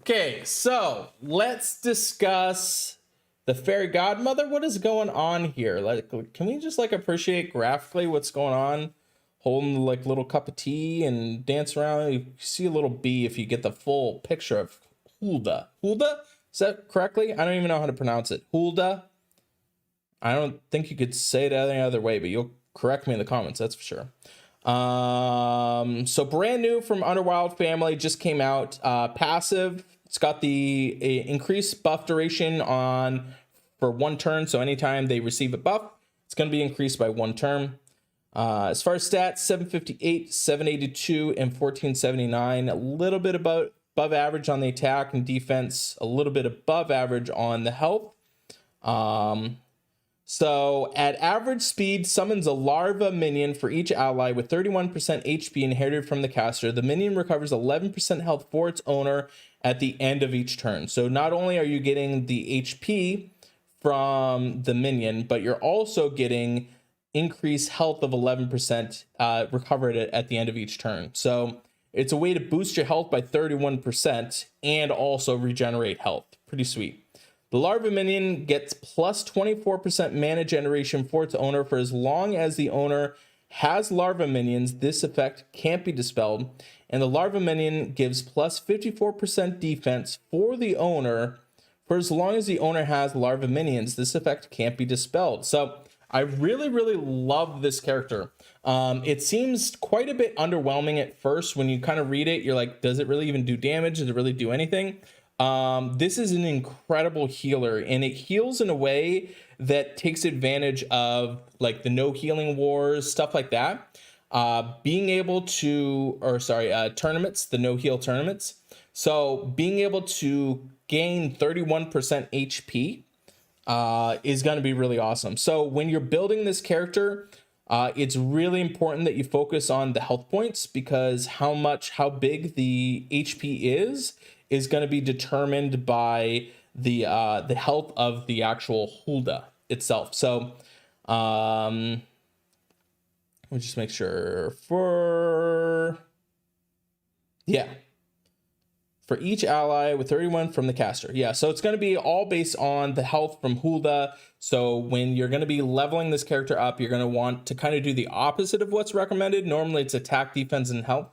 Okay, so let's discuss the fairy godmother. What is going on here? Like, can we just like appreciate graphically what's going on? Holding like little cup of tea and dance around. You see a little bee if you get the full picture of Hulda. Hulda? Is that correctly? I don't even know how to pronounce it. Hulda? I don't think you could say it any other way, but you'll correct me in the comments, that's for sure. So brand new from Underwild family, just came out. Passive. It's got the increased buff duration on for 1 turn. So anytime they receive a buff, it's going to be increased by 1 turn. As far as stats, 758, 782, and 1479. A little bit above average on the attack and defense. A little bit above average on the health. So at average speed, summons a larva minion for each ally with 31% HP inherited from the caster. The minion recovers 11% health for its owner at the end of each turn. So not only are you getting the HP from the minion, but you're also getting increased health of 11% recovered at the end of each turn. So it's a way to boost your health by 31% and also regenerate health. Pretty sweet. The larva minion gets plus 24% mana generation for its owner for as long as the owner has larva minions. This effect can't be dispelled. And the larva minion gives plus 54% defense for the owner for as long as the owner has larva minions. This effect can't be dispelled. So I really, really love this character. It seems quite a bit underwhelming at first. When you kind of read it, you're like, does it really even do damage? Does it really do anything? This is an incredible healer, and it heals in a way that takes advantage of like the no healing wars, stuff like that. Being able to, tournaments, the no heal tournaments. So being able to gain 31% HP is going to be really awesome. So when you're building this character, it's really important that you focus on the health points, because how big the HP is going to be determined by the health of the actual Hulda itself. So let me just make sure for each ally with 31 from the caster. Yeah, so it's going to be all based on the health from Hulda. So when you're going to be leveling this character up, you're going to want to kind of do the opposite of what's recommended. Normally it's attack, defense, and health,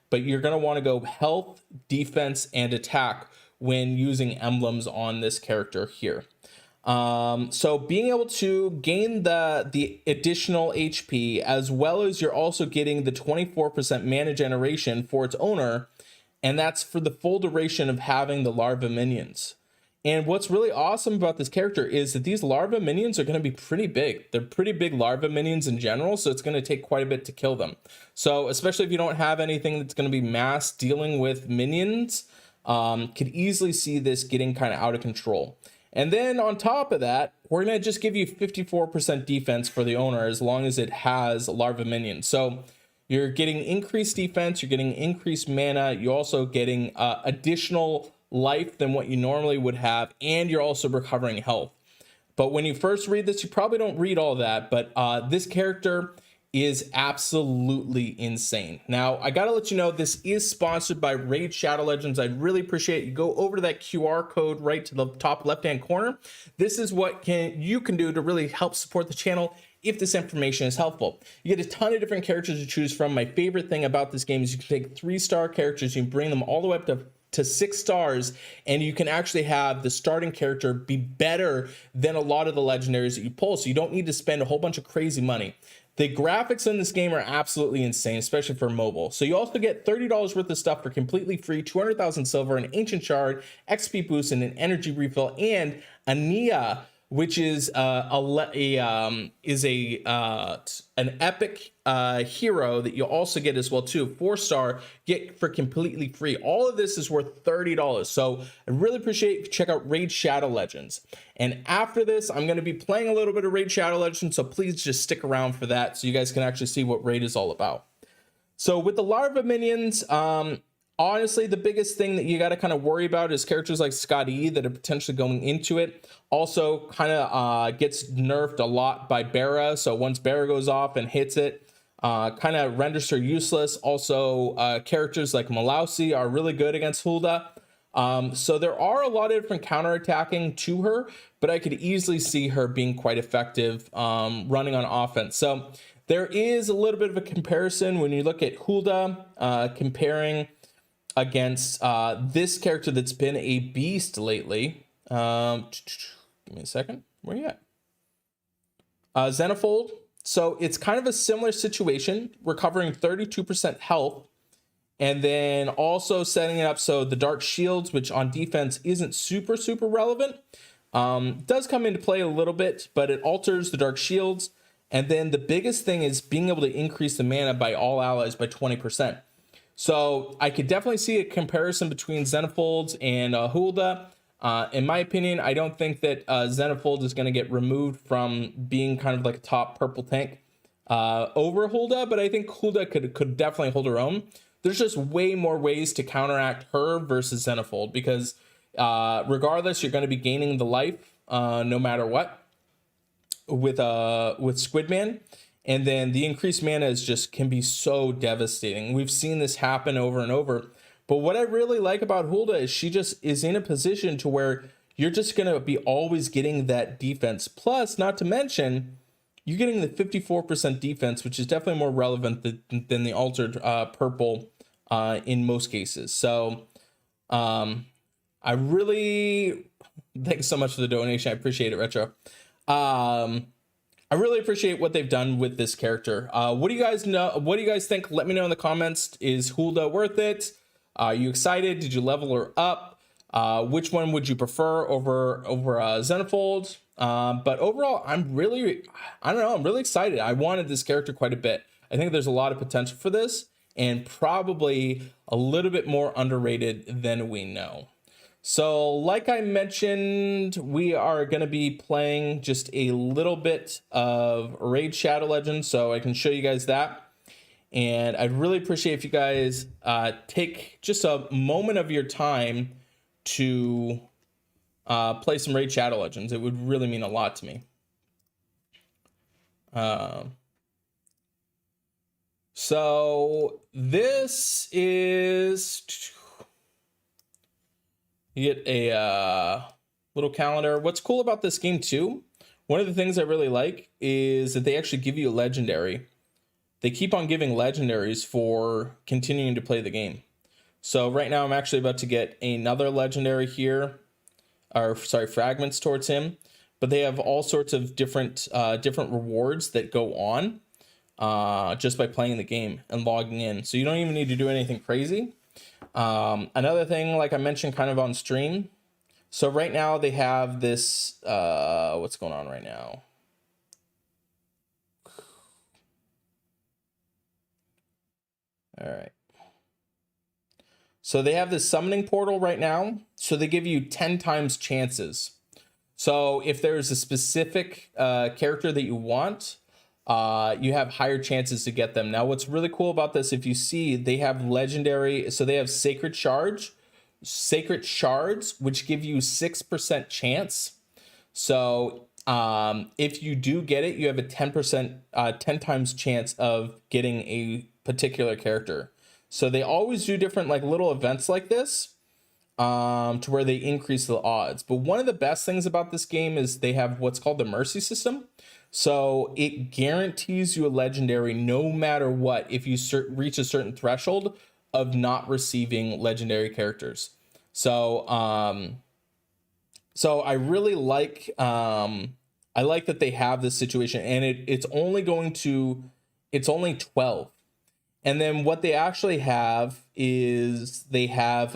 but you're going to want to go health, defense, and attack when using emblems on this character here. So being able to gain the additional HP, as well as you're also getting the 24% mana generation for its owner, and that's for the full duration of having the larva minions. And what's really awesome about this character is that these larva minions are going to be pretty big. They're pretty big larva minions in general, so it's going to take quite a bit to kill them. So especially if you don't have anything that's going to be mass dealing with minions, could easily see this getting kind of out of control. And then on top of that, we're going to just give you 54% defense for the owner as long as it has larva minions. So you're getting increased defense, you're getting increased mana, you're also getting additional life than what you normally would have, and you're also recovering health. But when you first read this, you probably don't read all that, but this character is absolutely insane. Now, I gotta let you know, this is sponsored by Raid Shadow Legends. I'd really appreciate you go over to that QR code right to the top left-hand corner. This is what you can do to really help support the channel if this information is helpful. You get a ton of different characters to choose from. My favorite thing about this game is you can take 3-star characters, you can bring them all the way up to 6 stars, and you can actually have the starting character be better than a lot of the legendaries that you pull, so you don't need to spend a whole bunch of crazy money. The graphics in this game are absolutely insane, especially for mobile. So you also get $30 worth of stuff for completely free, 200,000 silver, an ancient shard, XP boost, and an energy refill, and a Nia, which is an epic hero that you also get as well too. 4-star, get for completely free. All of this is worth $30. So I really appreciate if you check out Raid Shadow Legends. And after this, I'm going to be playing a little bit of Raid Shadow Legends, so please just stick around for that so you guys can actually see what Raid is all about. So with the larva minions, honestly, the biggest thing that you got to kind of worry about is characters like Scott E that are potentially going into it. Also kind of gets nerfed a lot by Bara. So once Bara goes off and hits it, kind of renders her useless. Also, characters like Malausi are really good against Hulda. So there are a lot of different counterattacking to her, but I could easily see her being quite effective running on offense. So there is a little bit of a comparison when you look at Hulda comparing against this character that's been a beast lately. Give me a second. Where are you at? Xnolphod. So it's kind of a similar situation, recovering 32% health, and then also setting it up so the dark shields, which on defense isn't super relevant, does come into play a little bit, but it alters the dark shields. And then the biggest thing is being able to increase the mana by all allies by 20%. So I could definitely see a comparison between Xnolphod and Hulda. In my opinion, I don't think that Xnolphod is going to get removed from being kind of like a top purple tank over Hulda, but I think Hulda could definitely hold her own. There's just way more ways to counteract her versus Xnolphod, because regardless, you're going to be gaining the life no matter what with Squidman. And then the increased mana is just can be so devastating. We've seen this happen over and over. But what I really like about Hulda is she just is in a position to where you're just going to be always getting that defense. Plus, not to mention, you're getting the 54% defense, which is definitely more relevant than the altered purple in most cases. So I really, thanks so much for the donation. I appreciate it, Retro. I really appreciate what they've done with this character. What do you guys know? What do you guys think? Let me know in the comments. Is Hulda worth it? Are you excited? Did you level her up? Which one would you prefer over Xnolphod? But overall, I'm really excited. I wanted this character quite a bit. I think there's a lot of potential for this, and probably a little bit more underrated than we know. So like I mentioned, we are going to be playing just a little bit of Raid Shadow Legends, so I can show you guys that. And I'd really appreciate if you guys take just a moment of your time to play some Raid Shadow Legends. It would really mean a lot to me. So this is... You get a little calendar. What's cool about this game too, one of the things I really like is that they actually give you a legendary. They keep on giving legendaries for continuing to play the game. So right now I'm actually about to get another legendary here, or sorry, fragments towards him. But they have all sorts of different rewards that go on just by playing the game and logging in. So you don't even need to do anything crazy. Another thing, like I mentioned kind of on stream, so right now they have this what's going on right now? All right, so they have this summoning portal right now, so they give you 10 times chances. So if there's a specific character that you want, you have higher chances to get them. Now, what's really cool about this, if you see, they have legendary, so they have sacred shards, which give you 6% chance. So if you do get it, you have a 10 times chance of getting a particular character. So they always do different like little events like this to where they increase the odds. But one of the best things about this game is they have what's called the mercy system. So it guarantees you a legendary no matter what if you reach a certain threshold of not receiving legendary characters. So so I really like I like that they have this situation, and it's only 12. And then what they actually have is they have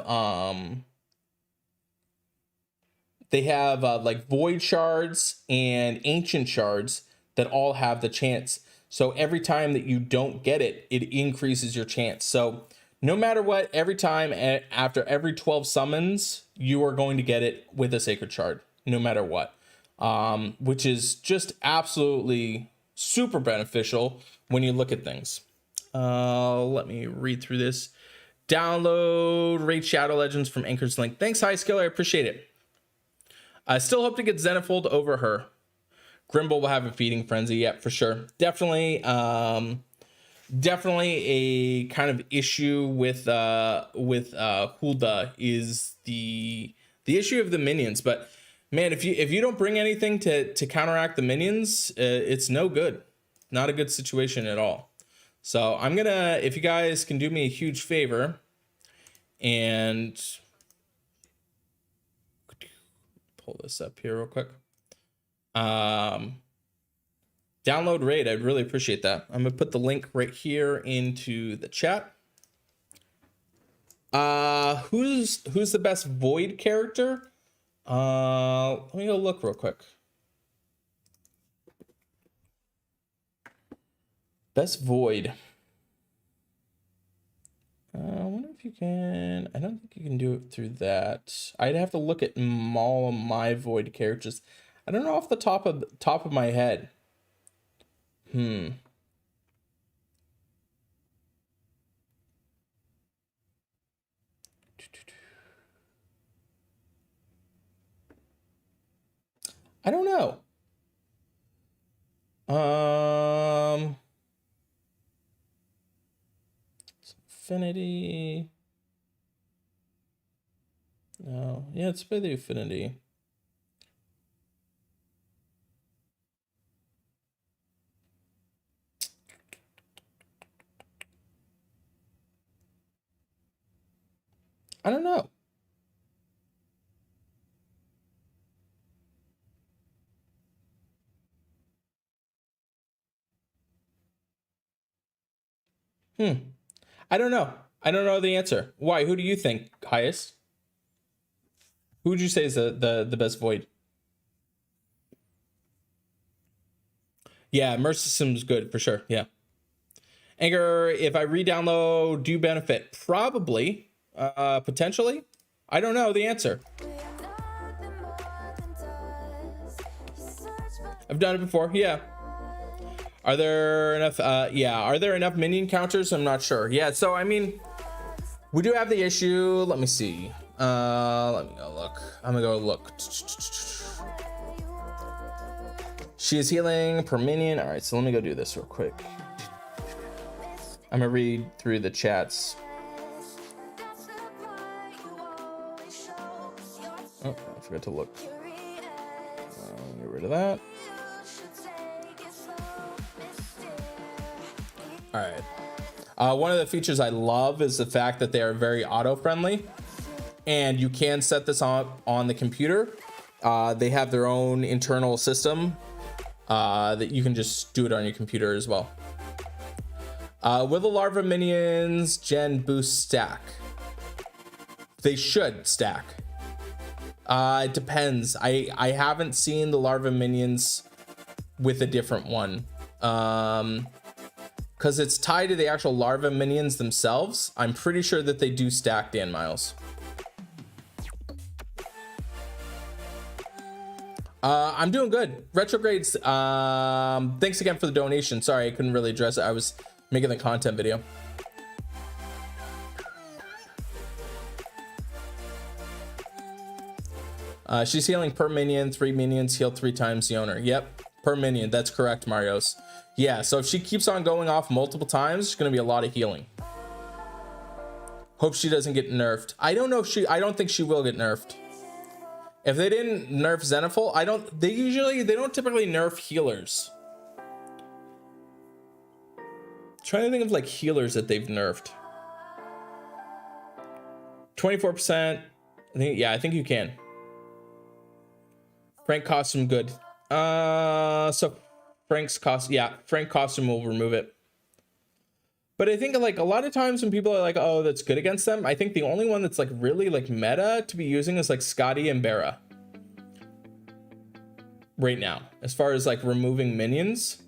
like void shards and ancient shards that all have the chance. So every time that you don't get it, it increases your chance. So no matter what, every time after every 12 summons, you are going to get it with a sacred shard, no matter what, which is just absolutely super beneficial when you look at things. Let me read through this. Download Raid Shadow Legends from Anchor's link. Thanks, High Skiller. I appreciate it. I still hope to get Xnolphod over her. Grimble will have a feeding frenzy. Yeah, for sure. Definitely. definitely a kind of issue with Hulda is the issue of the minions. But man, if you don't bring anything to counteract the minions, it's no good. Not a good situation at all. So I'm gonna, if you guys can do me a huge favor and pull this up here real quick. Download raid, I'd really appreciate that. I'm gonna put the link right here into the chat. Who's the best void character? Let me go look real quick. Best void. I wonder if you can. I don't think you can do it through that. I'd have to look at all of my void characters. I don't know off the top of my head. I don't know. Affinity. No, yeah, it's by the affinity. I don't know. I don't know. I don't know the answer. Why? Who do you think, highest? Who would you say is the best void? Yeah, Mercism's good for sure. Yeah. Anchor, if I re-download, do you benefit? Probably. Potentially. I don't know the answer. I've done it before. Yeah. Are there enough? Yeah. Are there enough minion counters? I'm not sure. Yeah. So I mean, we do have the issue. Let me see. Let me go look. I'm gonna go look. She is healing per minion. All right. So let me go do this real quick. I'm gonna read through the chats. Oh, I forgot to look. Get rid of that. All right. One of the features I love is the fact that they are very auto-friendly, and you can set this on the computer. They have their own internal system that you can just do it on your computer as well. Will the larva minions gen boost stack? They should stack. It depends. I haven't seen the larva minions with a different one. Because it's tied to the actual larva minions themselves. I'm pretty sure that they do stack, Dan Miles. I'm doing good. Retrogrades, thanks again for the donation. Sorry, I couldn't really address it. I was making the content video. She's healing per minion. 3 minions heal 3 times the owner. Yep, per minion. That's correct, Marios. Yeah, so if she keeps on going off multiple times, it's going to be a lot of healing. Hope she doesn't get nerfed. I don't know if I don't think she will get nerfed. If they didn't nerf Xnolphod, they don't typically nerf healers. I'm trying to think of like healers that they've nerfed. 24%. I think you can. Frank costume good. So Frank's Frank costume will remove it. But I think like a lot of times when people are like, oh, that's good against them, I think the only one that's like really like meta to be using is like Scotty and Barra. Right now, as far as like removing minions.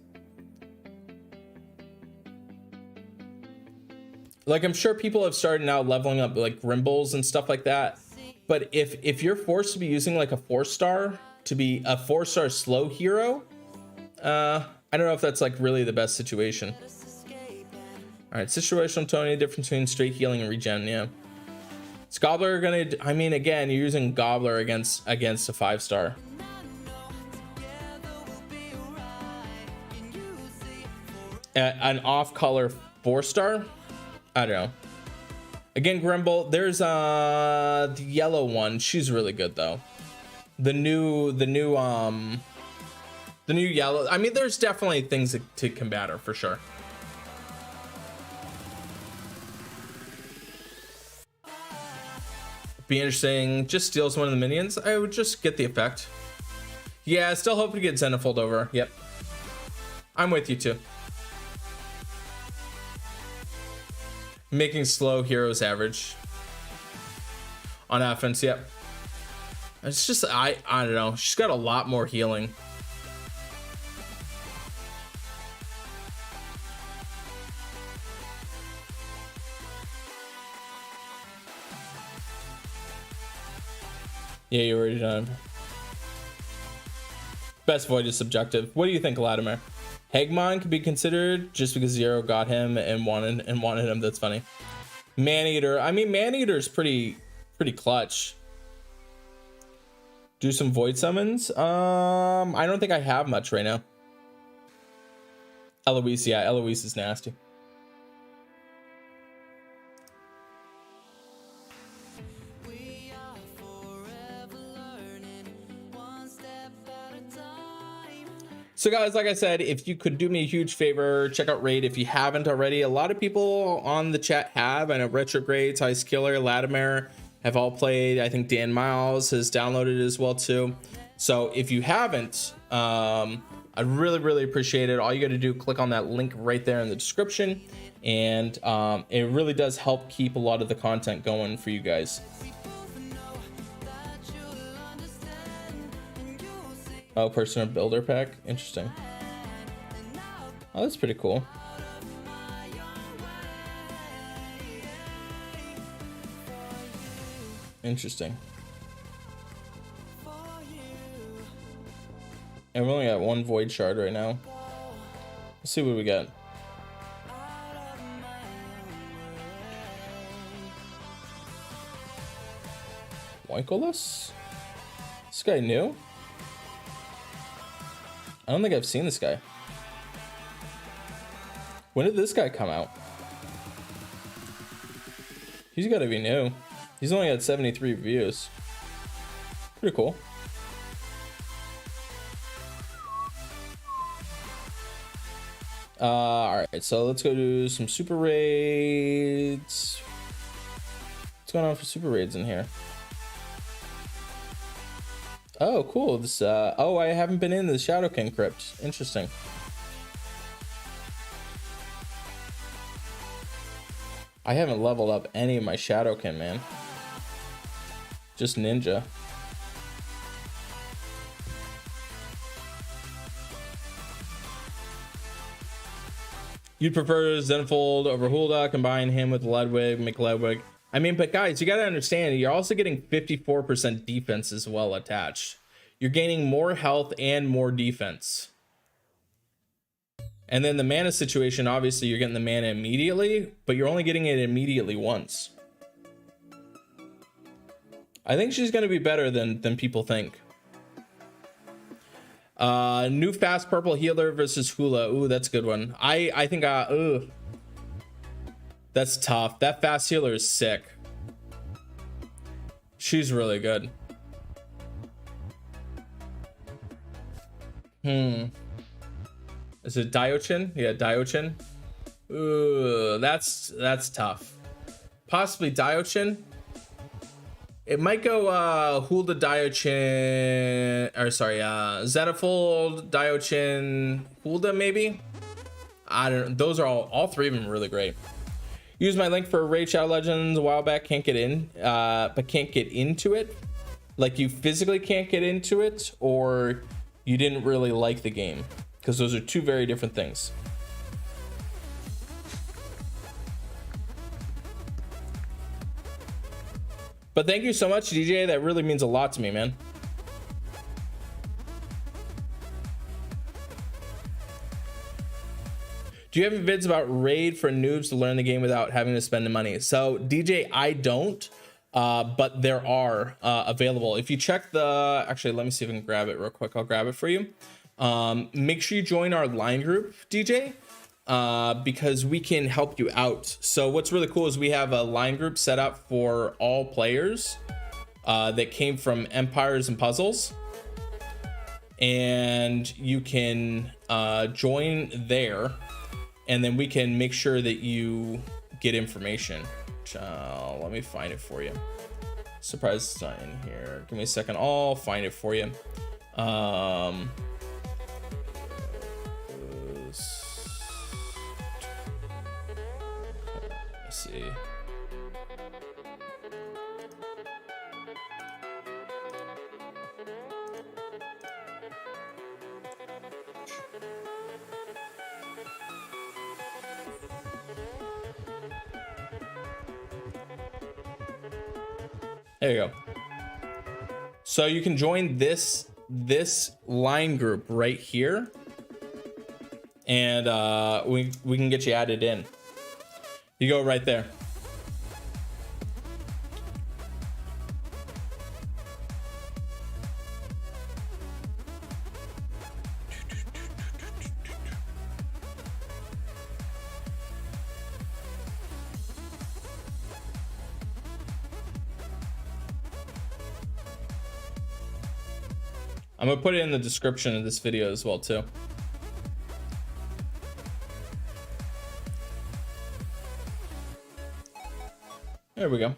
Like I'm sure people have started now leveling up like Grimbles and stuff like that. But if you're forced to be using like a 4-star to be a 4-star slow hero, I don't know if that's like really the best situation. All right, situational Tony, difference between straight healing and regen. Yeah, is Gobbler gonna? I mean, again, you're using Gobbler against a 5-star. An off-color 4-star. I don't know. Again, Grimble, there's the yellow one. She's really good though. The new yellow. I mean, there's definitely things to combat her for sure. Be interesting. Just steals one of the minions. I would just get the effect. Yeah, I still hope to get Xnolphod over. Yep. I'm with you too. Making slow heroes average on offense. Yep. It's just I don't know. She's got a lot more healing. Yeah, you already done. Best void is subjective. What do you think, Latimer? Hegmon could be considered just because Zero got him and wanted him. That's funny. Maneater. I mean, Maneater's pretty clutch. Do some void summons. I don't think I have much right now. Eloise, yeah, Eloise is nasty. So guys, like I said, if you could do me a huge favor, check out Raid if you haven't already. A lot of people on the chat have. I know Retrograde, Ice Killer, Latimer have all played. I think Dan Miles has downloaded it as well too. So if you haven't, I'd really appreciate it. All you got to do, click on that link right there in the description, and it really does help keep a lot of the content going for you guys. Oh, personal builder pack. Interesting. Oh, that's pretty cool. Interesting. And we only got one void shard right now. Let's see what we got. Oinkolus? This guy new? I don't think I've seen this guy. When did this guy come out? He's got to be new. He's only got 73 reviews. Pretty cool. All right, so let's go do some super raids. What's going on for super raids in here? Oh, cool. This oh, I haven't been in the Shadow King crypt. Interesting. I haven't leveled up any of my Shadowkin, man. Just ninja. You'd prefer Xnolphod over Hulda, combine him with Ludwig, make Ludwig. I mean, but guys, you got to understand, you're also getting 54% defense as well attached. You're gaining more health and more defense. And then the mana situation, obviously you're getting the mana immediately, but you're only getting it immediately once. I think she's going to be better than people think. New fast purple healer versus Hula. Ooh, that's a good one. I think ooh. That's tough. That fast healer is sick. She's really good. Is it Diochin? Yeah, Diochin. Ooh, that's tough. Possibly Diochin. It might go Hulda Diochin, or sorry, Xnolphod, Diochin, Hulda maybe. I don't know. Those are all three of them are really great. Use my link for Raid Shadow Legends a while back. Can't get in, but can't get into it. Like you physically can't get into it, or you didn't really like the game, because those are two very different things. But thank you so much, DJ. That really means a lot to me, man. Do you have any vids about Raid for noobs to learn the game without having to spend the money? So, DJ, I don't, but there are available. If you check the... Actually, let me see if I can grab it real quick. I'll grab it for you. Make sure you join our line group, DJ. because we can help you out. So what's really cool is we have a line group set up for all players that came from Empires and Puzzles, and you can join there, and then we can make sure that you get information. Let me find it for you. Surprised it's not in here. Give me a second. I'll find it for you. Let's see. There you go. So you can join this line group right here, and we can get you added in. You go right there. I'm gonna put it in the description of this video as well too. There we go.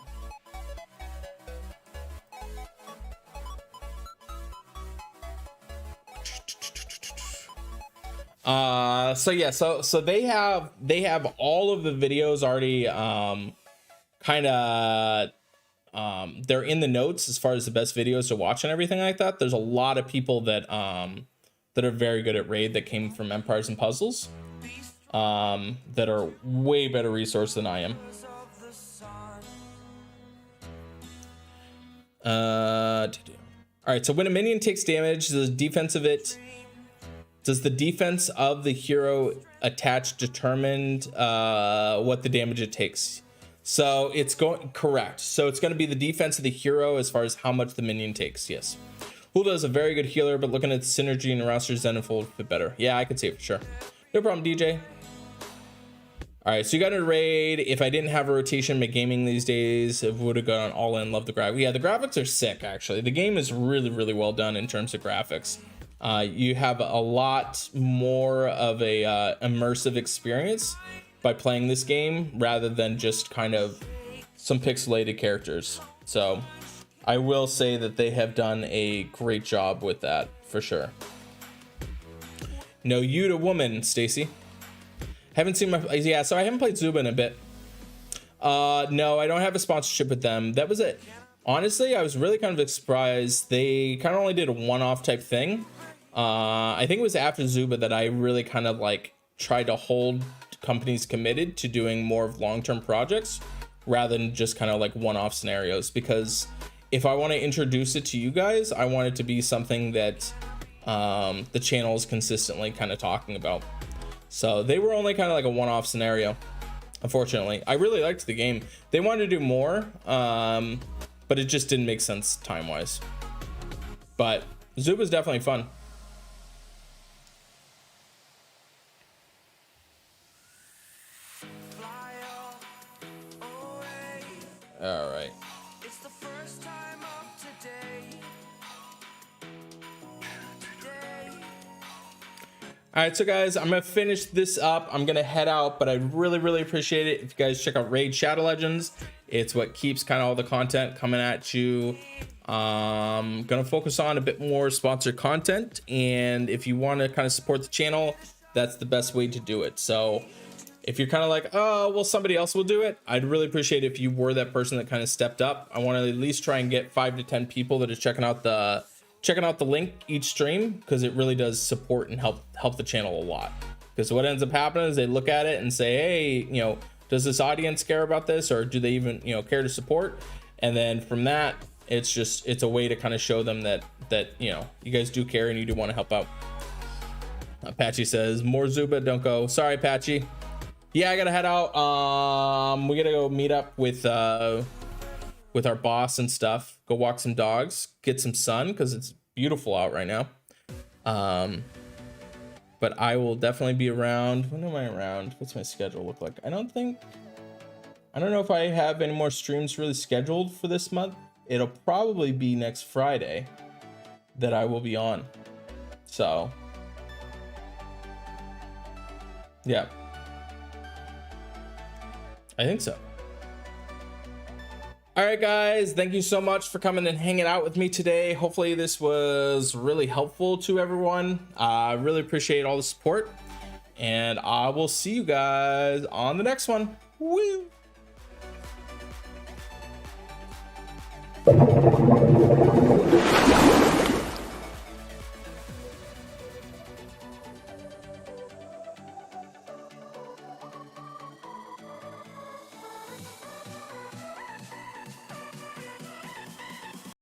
So yeah, so they have all of the videos already kind of they're in the notes as far as the best videos to watch and everything like that. There's a lot of people that that are very good at Raid that came from Empires and Puzzles that are way better resource than I am. All right, so when a minion takes damage, the defense of it, does the defense of the hero attached determined what the damage it takes? So it's going correct. So it's going to be the defense of the hero as far as how much the minion takes. Yes. Hulda is a very good healer, but looking at the synergy and roster Xnolphod a bit better. Yeah, I could say it for sure. No problem, DJ. All right, so you got a Raid. If I didn't have a rotation make gaming these days, it would have gone all in. Love the graphics. Yeah, the graphics are sick, actually. The game is really, really well done in terms of graphics. You have a lot more of a immersive experience by playing this game rather than just kind of some pixelated characters. So I will say that they have done a great job with that for sure. No, you to woman, Stacy. Haven't seen my, yeah, so I haven't played Zuba in a bit. No, I don't have a sponsorship with them. That was it. Honestly, I was really kind of surprised. They kind of only did a one-off type thing. I think it was after Zuba that I really kind of like tried to hold companies committed to doing more of long-term projects rather than just kind of like one-off scenarios, because if I want to introduce it to you guys, I want it to be something that the channel is consistently kind of talking about. So they were only kind of like a one-off scenario, unfortunately. I really liked the game. They wanted to do more, but it just didn't make sense time-wise. But Zuba's definitely fun. All right. All right, so guys, I'm gonna finish this up. I'm gonna head out, but I'd really appreciate it if you guys check out Raid Shadow Legends. It's what keeps kind of all the content coming at you. Gonna focus on a bit more sponsored content, and if you want to kind of support the channel, that's the best way to do it. So if you're kind of like, oh well, somebody else will do it, I'd really appreciate it if you were that person that kind of stepped up. I want to at least try and get 5 to 10 people that are checking out the link each stream, because it really does support and help the channel a lot. Because what ends up happening is they look at it and say, hey, you know, does this audience care about this, or do they even, you know, care to support? And then from that, it's a way to kind of show them that you know, you guys do care and you do want to help out. Patchy says more Zuba, don't go. Sorry, Patchy. Yeah, I gotta head out. We gotta go meet up with our boss and stuff, go walk some dogs, get some sun because it's beautiful out right now. but I will definitely be around. When am I around? What's my schedule look like? I don't know if I have any more streams really scheduled for this month. It'll probably be next Friday that I will be on. So yeah, I think so. All right, guys, thank you so much for coming and hanging out with me today. Hopefully this was really helpful to everyone. I really appreciate all the support, and I will see you guys on the next one. Woo!